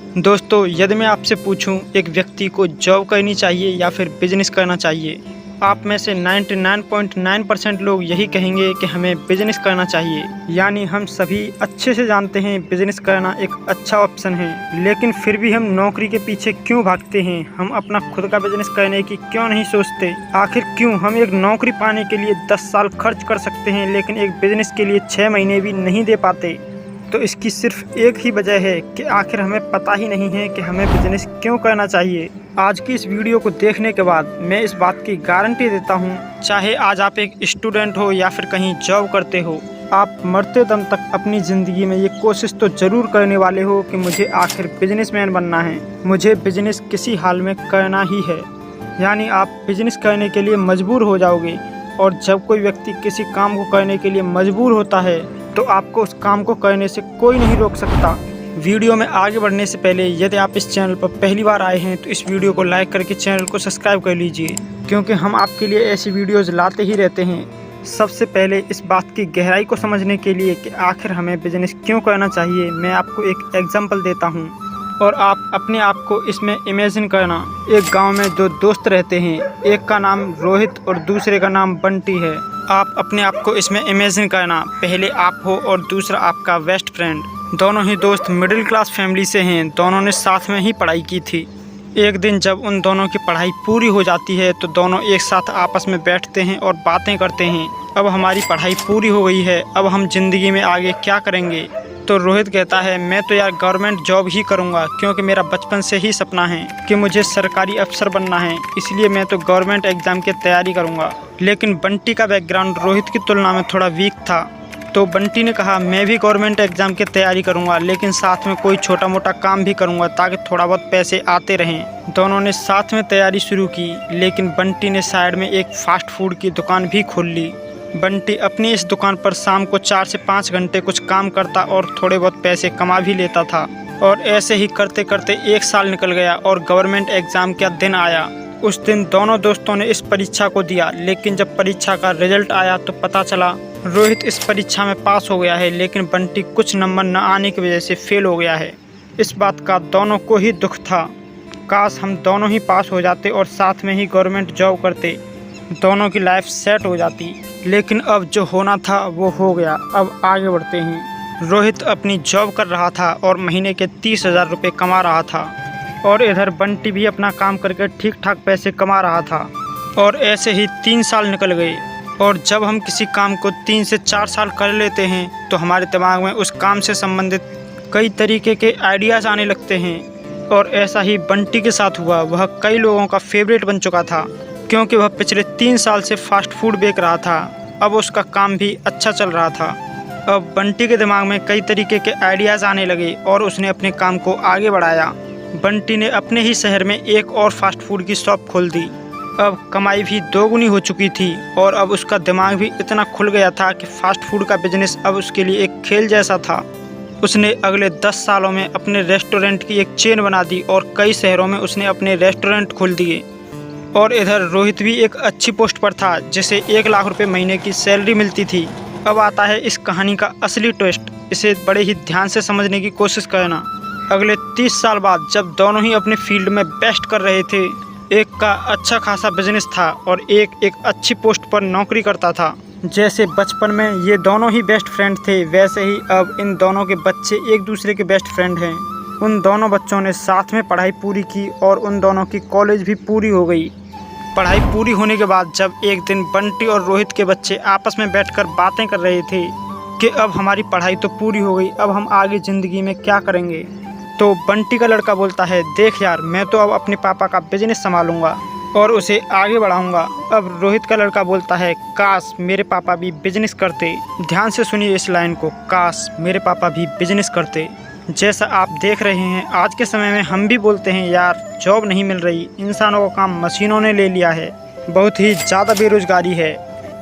दोस्तों, यदि मैं आपसे पूछूं एक व्यक्ति को जॉब करनी चाहिए या फिर बिजनेस करना चाहिए, आप में से 99.9% लोग यही कहेंगे कि हमें बिजनेस करना चाहिए। यानी हम सभी अच्छे से जानते हैं बिजनेस करना एक अच्छा ऑप्शन है, लेकिन फिर भी हम नौकरी के पीछे क्यों भागते हैं? हम अपना खुद का बिजनेस करने की क्यों नहीं सोचते? आखिर क्यों हम एक नौकरी पाने के लिए 10 साल खर्च कर सकते हैं, लेकिन एक बिजनेस के लिए 6 महीने भी नहीं दे पाते? तो इसकी सिर्फ एक ही वजह है कि आखिर हमें पता ही नहीं है कि हमें बिजनेस क्यों करना चाहिए। आज की इस वीडियो को देखने के बाद मैं इस बात की गारंटी देता हूँ, चाहे आज आप एक स्टूडेंट हो या फिर कहीं जॉब करते हो, आप मरते दम तक अपनी ज़िंदगी में ये कोशिश तो ज़रूर करने वाले हो कि मुझे आखिर बिजनेसमैन बनना है, मुझे बिजनेस किसी हाल में करना ही है। यानी आप बिजनेस करने के लिए मजबूर हो जाओगे। और जब कोई व्यक्ति किसी काम को करने के लिए मजबूर होता है तो आपको उस काम को करने से कोई नहीं रोक सकता। वीडियो में आगे बढ़ने से पहले यदि आप इस चैनल पर पहली बार आए हैं तो इस वीडियो को लाइक करके चैनल को सब्सक्राइब कर लीजिए, क्योंकि हम आपके लिए ऐसी वीडियोज़ लाते ही रहते हैं। सबसे पहले इस बात की गहराई को समझने के लिए कि आखिर हमें बिजनेस क्यों करना चाहिए, मैं आपको एक एग्जाम्पल देता हूँ और आप अपने आप को इसमें इमेजिन करना। एक गांव में दो दोस्त रहते हैं, एक का नाम रोहित और दूसरे का नाम बंटी है। आप अपने आप को इसमें इमेजिन करना, पहले आप हो और दूसरा आपका बेस्ट फ्रेंड। दोनों ही दोस्त मिडिल क्लास फैमिली से हैं, दोनों ने साथ में ही पढ़ाई की थी। एक दिन जब उन दोनों की पढ़ाई पूरी हो जाती है तो दोनों एक साथ आपस में बैठते हैं और बातें करते हैं। अब हमारी पढ़ाई पूरी हो गई है, अब हम जिंदगी में आगे क्या करेंगे? तो रोहित कहता है, मैं तो यार गवर्नमेंट जॉब ही करूंगा, क्योंकि मेरा बचपन से ही सपना है कि मुझे सरकारी अफसर बनना है, इसलिए मैं तो गवर्नमेंट एग्ज़ाम की तैयारी करूंगा। लेकिन बंटी का बैकग्राउंड रोहित की तुलना में थोड़ा वीक था, तो बंटी ने कहा, मैं भी गवर्नमेंट एग्ज़ाम की तैयारी करूंगा, लेकिन साथ में कोई छोटा मोटा काम भी करूंगा ताकि थोड़ा बहुत पैसे आते रहें। दोनों ने साथ में तैयारी शुरू की, लेकिन बंटी ने साइड में एक फास्ट फूड की दुकान भी खोल ली। बंटी अपनी इस दुकान पर शाम को 4 से 5 घंटे कुछ काम करता और थोड़े बहुत पैसे कमा भी लेता था। और ऐसे ही करते करते 1 साल निकल गया और गवर्नमेंट एग्ज़ाम का दिन आया। उस दिन दोनों दोस्तों ने इस परीक्षा को दिया, लेकिन जब परीक्षा का रिजल्ट आया तो पता चला रोहित इस परीक्षा में पास हो गया है, लेकिन बंटी कुछ नंबर न आने की वजह से फेल हो गया है। इस बात का दोनों को ही दुख था। काश हम दोनों ही पास हो जाते और साथ में ही गवर्नमेंट जॉब करते, दोनों की लाइफ सेट हो जाती। लेकिन अब जो होना था वो हो गया। अब आगे बढ़ते हैं। रोहित अपनी जॉब कर रहा था और महीने के 30,000 रुपये कमा रहा था, और इधर बंटी भी अपना काम करके ठीक ठाक पैसे कमा रहा था। और ऐसे ही 3 साल निकल गए। और जब हम किसी काम को 3 से 4 साल कर लेते हैं तो हमारे दिमाग में उस काम से संबंधित कई तरीके के आइडियाज़ आने लगते हैं। और ऐसा ही बंटी के साथ हुआ। वह कई लोगों का फेवरेट बन चुका था, क्योंकि वह पिछले 3 साल से फास्ट फूड बेच रहा था। अब उसका काम भी अच्छा चल रहा था। अब बंटी के दिमाग में कई तरीके के आइडियाज़ आने लगे और उसने अपने काम को आगे बढ़ाया। बंटी ने अपने ही शहर में एक और फास्ट फूड की शॉप खोल दी। अब कमाई भी दोगुनी हो चुकी थी और अब उसका दिमाग भी इतना खुल गया था कि फास्ट फूड का बिजनेस अब उसके लिए एक खेल जैसा था। उसने अगले 10 सालों में अपने रेस्टोरेंट की एक चेन बना दी और कई शहरों में उसने अपने रेस्टोरेंट खोल दिए। और इधर रोहित भी एक अच्छी पोस्ट पर था, जिसे 1 लाख रुपए महीने की सैलरी मिलती थी। अब आता है इस कहानी का असली ट्विस्ट, इसे बड़े ही ध्यान से समझने की कोशिश करना। अगले 30 साल बाद जब दोनों ही अपने फील्ड में बेस्ट कर रहे थे, एक का अच्छा खासा बिजनेस था और एक अच्छी पोस्ट पर नौकरी करता था। जैसे बचपन में ये दोनों ही बेस्ट फ्रेंड थे, वैसे ही अब इन दोनों के बच्चे एक दूसरे के बेस्ट फ्रेंड हैं। उन दोनों बच्चों ने साथ में पढ़ाई पूरी की और उन दोनों की कॉलेज भी पूरी हो गई। पढ़ाई पूरी होने के बाद जब एक दिन बंटी और रोहित के बच्चे आपस में बैठकर बातें कर रहे थे कि अब हमारी पढ़ाई तो पूरी हो गई, अब हम आगे ज़िंदगी में क्या करेंगे, तो बंटी का लड़का बोलता है, देख यार, मैं तो अब अपने पापा का बिजनेस संभालूंगा और उसे आगे बढ़ाऊंगा। अब रोहित का लड़का बोलता है, काश मेरे पापा भी बिजनेस करते। ध्यान से सुनिए इस लाइन को, काश मेरे पापा भी बिजनेस करते। जैसा आप देख रहे हैं आज के समय में हम भी बोलते हैं, यार जॉब नहीं मिल रही, इंसानों का काम मशीनों ने ले लिया है, बहुत ही ज़्यादा बेरोजगारी है।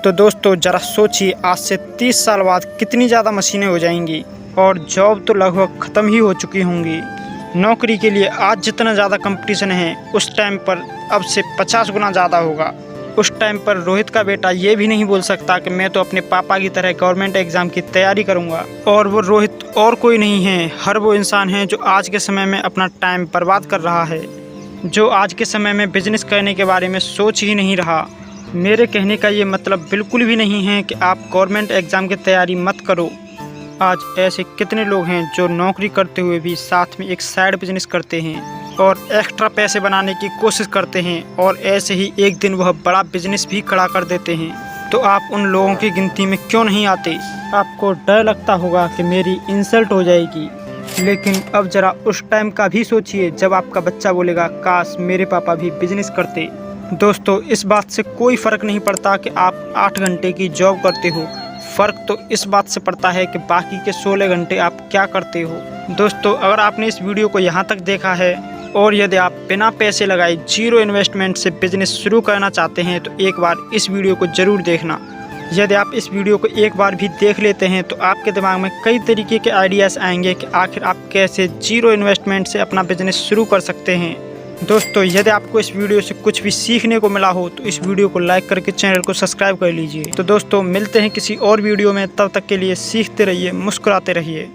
तो दोस्तों ज़रा सोचिए, आज से 30 साल बाद कितनी ज़्यादा मशीनें हो जाएंगी और जॉब तो लगभग ख़त्म ही हो चुकी होंगी। नौकरी के लिए आज जितना ज़्यादा कंपटीशन है उस टाइम पर अब से 50 गुना ज़्यादा होगा। उस टाइम पर रोहित का बेटा ये भी नहीं बोल सकता कि मैं तो अपने पापा की तरह गवर्नमेंट एग्ज़ाम की तैयारी करूँगा। और वो रोहित और कोई नहीं है, हर वो इंसान है जो आज के समय में अपना टाइम बर्बाद कर रहा है, जो आज के समय में बिजनेस करने के बारे में सोच ही नहीं रहा। मेरे कहने का ये मतलब बिल्कुल भी नहीं है कि आप गवर्नमेंट एग्ज़ाम की तैयारी मत करो। आज ऐसे कितने लोग हैं जो नौकरी करते हुए भी साथ में एक साइड बिजनेस करते हैं और एक्स्ट्रा पैसे बनाने की कोशिश करते हैं, और ऐसे ही एक दिन वह बड़ा बिजनेस भी खड़ा कर देते हैं। तो आप उन लोगों की गिनती में क्यों नहीं आते? आपको डर लगता होगा कि मेरी इंसल्ट हो जाएगी, लेकिन अब ज़रा उस टाइम का भी सोचिए जब आपका बच्चा बोलेगा काश मेरे पापा भी बिजनेस करते। दोस्तों, इस बात से कोई फ़र्क नहीं पड़ता कि आप 8 घंटे की जॉब करते हो, फ़र्क तो इस बात से पड़ता है कि बाकी के 16 घंटे आप क्या करते हो। दोस्तों, अगर आपने इस वीडियो को यहाँ तक देखा है और यदि आप बिना पैसे लगाए जीरो इन्वेस्टमेंट से बिजनेस शुरू करना चाहते हैं तो एक बार इस वीडियो को ज़रूर देखना। यदि आप इस वीडियो को एक बार भी देख लेते हैं तो आपके दिमाग में कई तरीके के आइडियाज़ आएंगे कि आखिर आप कैसे जीरो इन्वेस्टमेंट से अपना बिजनेस शुरू कर सकते हैं। दोस्तों, यदि आपको इस वीडियो से कुछ भी सीखने को मिला हो तो इस वीडियो को लाइक करके चैनल को सब्सक्राइब कर लीजिए। तो दोस्तों, मिलते हैं किसी और वीडियो में, तब तक के लिए सीखते रहिए, मुस्कुराते रहिए।